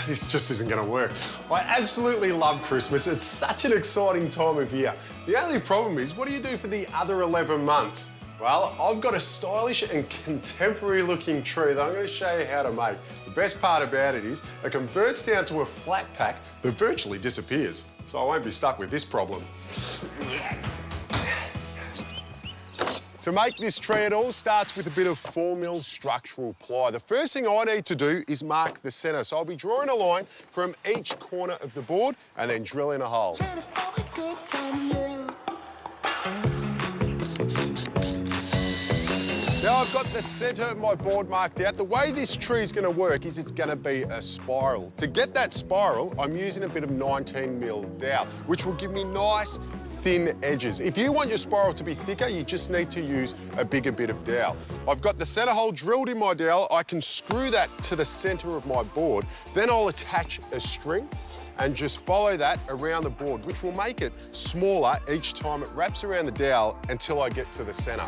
this just isn't going to work. I absolutely love Christmas. It's such an exciting time of year. The only problem is, what do you do for the other 11 months? Well, I've got a stylish and contemporary looking tree that I'm going to show you how to make. The best part about it is it converts down to a flat pack that virtually disappears. So I won't be stuck with this problem. To make this tree, it all starts with a bit of 4mm structural ply. The first thing I need to do is mark the centre. So I'll be drawing a line from each corner of the board and then drilling a hole. Now I've got the centre of my board marked out. The way this tree is going to work is it's going to be a spiral. To get that spiral, I'm using a bit of 19mm dowel, which will give me nice, thin edges. If you want your spiral to be thicker, you just need to use a bigger bit of dowel. I've got the centre hole drilled in my dowel. I can screw that to the centre of my board. Then I'll attach a string and just follow that around the board, which will make it smaller each time it wraps around the dowel until I get to the centre.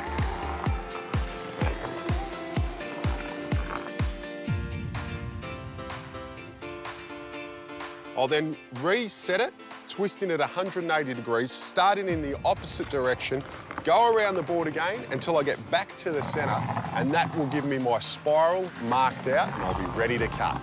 I'll then reset it, twisting it 180 degrees, starting in the opposite direction, go around the board again until I get back to the centre, and that will give me my spiral marked out and I'll be ready to cut.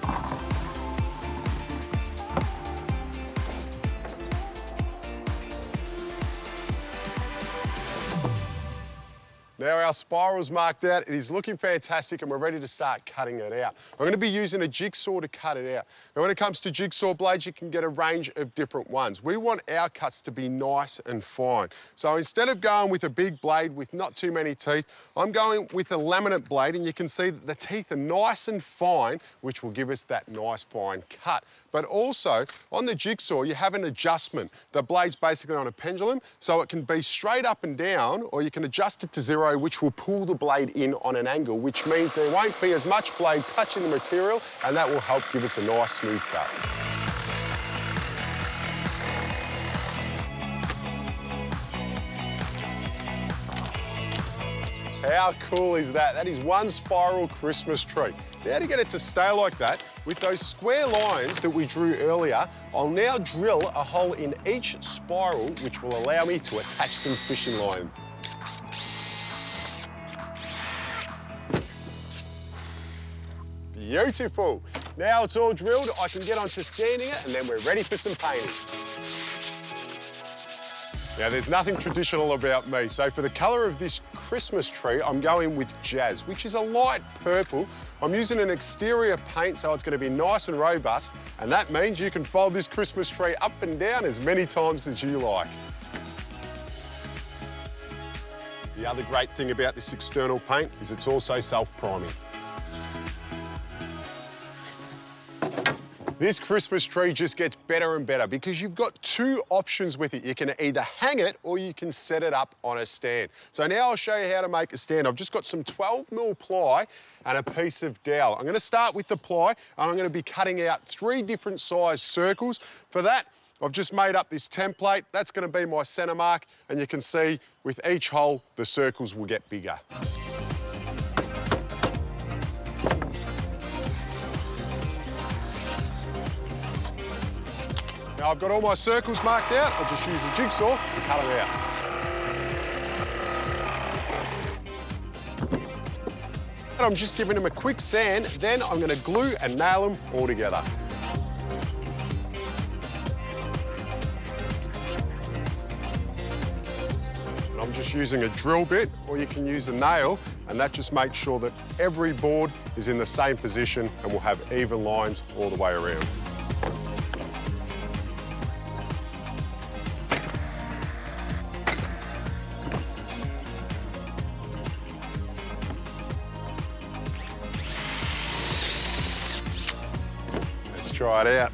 Now our spiral's marked out, it is looking fantastic and we're ready to start cutting it out. I'm going to be using a jigsaw to cut it out. Now when it comes to jigsaw blades, you can get a range of different ones. We want our cuts to be nice and fine. So instead of going with a big blade with not too many teeth, I'm going with a laminate blade, and you can see that the teeth are nice and fine, which will give us that nice fine cut. But also on the jigsaw, you have an adjustment. The blade's basically on a pendulum, so it can be straight up and down, or you can adjust it to 0, which will pull the blade in on an angle, which means there won't be as much blade touching the material, and that will help give us a nice smooth cut. How cool is that? That is one spiral Christmas tree. Now to get it to stay like that, with those square lines that we drew earlier, I'll now drill a hole in each spiral, which will allow me to attach some fishing line. Beautiful. Now it's all drilled, I can get onto sanding it, and then we're ready for some painting. Now, there's nothing traditional about me, so for the colour of this Christmas tree, I'm going with Jazz, which is a light purple. I'm using an exterior paint, so it's going to be nice and robust, and that means you can fold this Christmas tree up and down as many times as you like. The other great thing about this external paint is it's also self-priming. This Christmas tree just gets better and better because you've got two options with it. You can either hang it or you can set it up on a stand. So now I'll show you how to make a stand. I've just got some 12mm ply and a piece of dowel. I'm going to start with the ply, and I'm going to be cutting out 3 different size circles. For that, I've just made up this template. That's going to be my centre mark, and you can see with each hole, the circles will get bigger. Now I've got all my circles marked out, I'll just use a jigsaw to cut them out. And I'm just giving them a quick sand, then I'm going to glue and nail them all together. And I'm just using a drill bit, or you can use a nail, and that just makes sure that every board is in the same position and will have even lines all the way around. Try it out.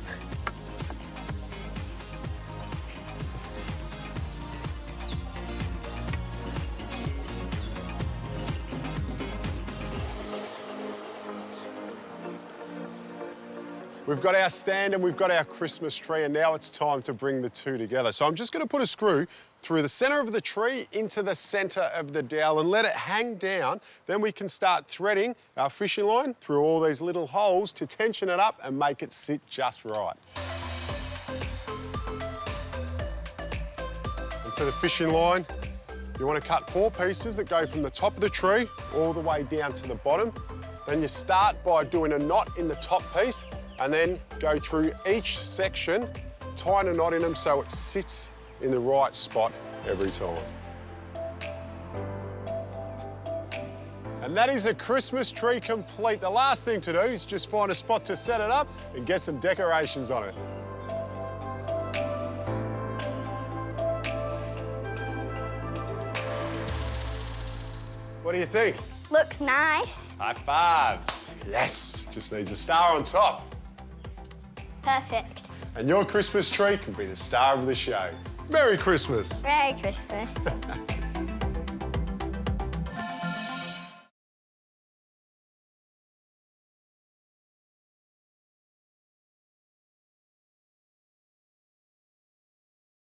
We've got our stand and we've got our Christmas tree, and now it's time to bring the two together. So I'm just going to put a screw through the centre of the tree into the centre of the dowel and let it hang down. Then we can start threading our fishing line through all these little holes to tension it up and make it sit just right. And for the fishing line, you want to cut 4 pieces that go from the top of the tree all the way down to the bottom. Then you start by doing a knot in the top piece and then go through each section, tying a knot in them so it sits in the right spot every time. And that is a Christmas tree complete. The last thing to do is just find a spot to set it up and get some decorations on it. What do you think? Looks nice. High fives. Yes, just needs a star on top. Perfect. And your Christmas tree can be the star of the show. Merry Christmas. Merry Christmas.